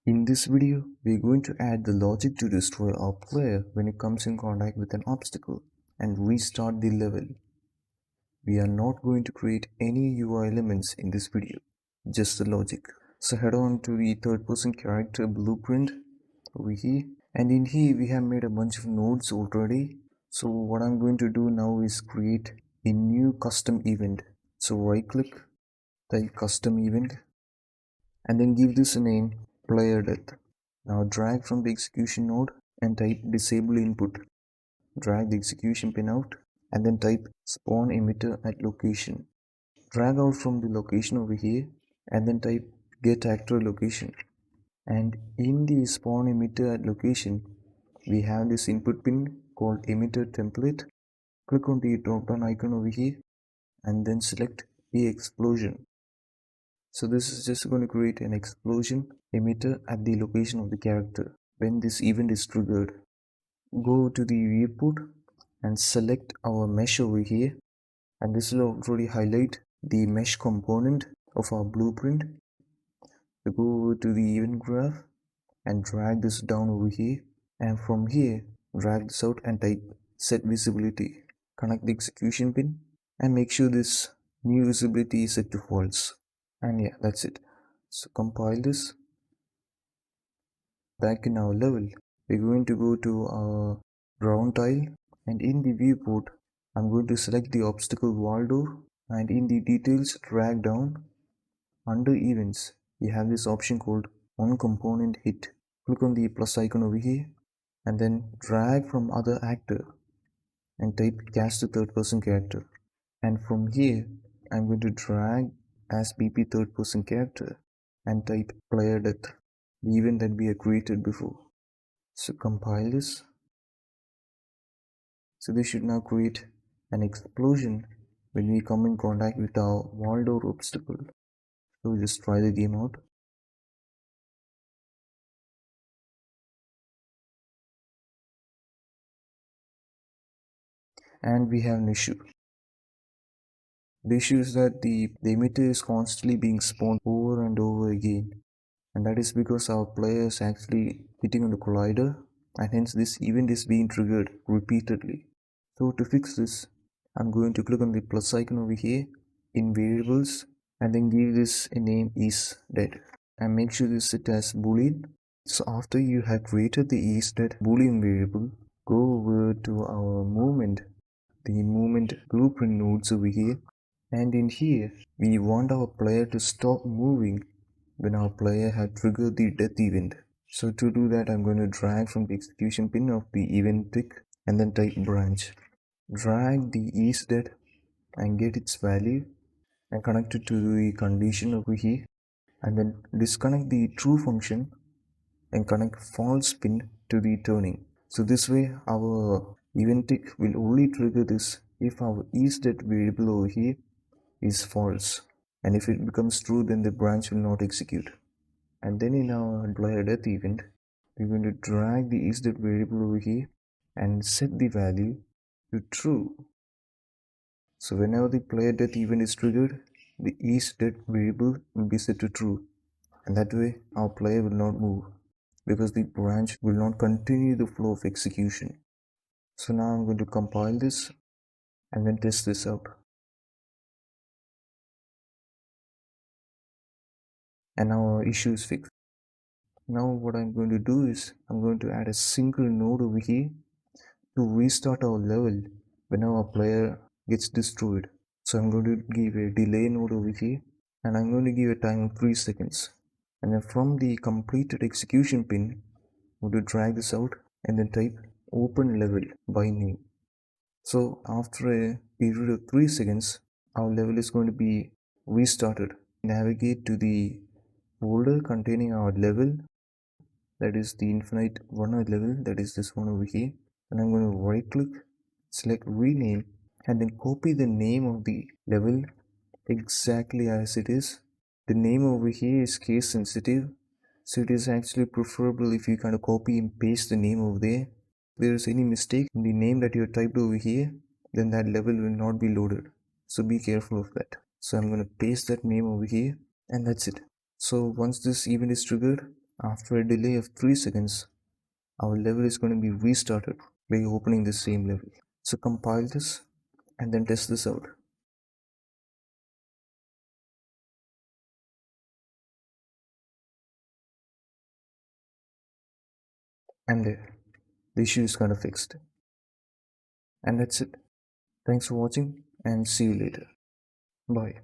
In this video, we're going to add the logic to destroy our player when it comes in contact with an obstacle and restart the level. We are not going to create any UI elements in this video, just the logic. So head on to the third person character blueprint over here, and in here we have made a bunch of nodes already. So what I'm going to do now is create a new custom event. So right click, type custom event, and then give this a name player death. Now drag from the execution node and type disable input. Drag the execution pin out and then type spawn emitter at location. Drag out from the location over here and then type get actor location. And in the spawn emitter at location, we have this input pin called emitter template. Click on the drop down icon over here and then select the explosion. So this is just going to create an explosion emitter at the location of the character when this event is triggered. Go to the viewport and select our mesh over here, and this will already highlight the mesh component of our blueprint. So go to the event graph and drag this down over here, and from here drag this out and type set visibility. Connect the execution pin and make sure this new visibility is set to false. And yeah, that's it. So compile this. Back in our level, we're going to go to our ground tile, and in the viewport I'm going to select the obstacle wall door, and in the details drag down. Under events you have this option called on component hit. Click on the plus icon over here and then drag from other actor and type cast to third person character, and from here I'm going to drag as BP third person character and type player death, the event that we have created before. So compile this. So this should now create an explosion when we come in contact with our wall door obstacle. So just try the game out. And we have an issue. The issue is that the emitter is constantly being spawned over and over again, and that is because our player is actually hitting on the collider, and hence this event is being triggered repeatedly. So to fix this, I'm going to click on the plus icon over here in variables and then give this a name is dead and make sure this set as boolean. So after you have created the is dead boolean variable, go over to our movement, the movement blueprint nodes over here, and in here we want our player to stop moving when our player had triggered the death event. So to do that, I'm going to drag from the execution pin of the event tick and then type branch. Drag the is dead and get its value and connect it to the condition over here, and then disconnect the true function and connect false pin to the turning. So this way our event tick will only trigger this if our is dead variable over here is false, and if it becomes true then the branch will not execute. And then in our player death event, we're going to drag the is dead variable over here and set the value to true. So whenever the player death event is triggered, the is dead variable will be set to true, and that way our player will not move because the branch will not continue the flow of execution. So now I'm going to compile this and then test this out. And our issue is fixed. Now what I'm going to do is I'm going to add a single node over here to restart our level whenever our player gets destroyed. So I'm going to give a delay node over here, and I'm going to give a time of 3 seconds. And then from the completed execution pin, I'm going to drag this out and then type open level by name. So after a period of 3 seconds, our level is going to be restarted. Navigate to the folder containing our level, that is the infinite runner level, that is this one over here, and I'm going to right click, select rename, and then copy the name of the level exactly as it is. The name over here is case sensitive, so it is actually preferable if you kind of copy and paste the name over there. If there is any mistake in the name that you have typed over here, then that level will not be loaded, so be careful of that. So I'm going to paste that name over here, and that's it. So once this event is triggered, After a delay of 3 seconds, our level is going to be restarted by opening the same level. So compile this and then test this out. And there, the issue is kind of fixed. And that's it. Thanks for watching and see you later. Bye.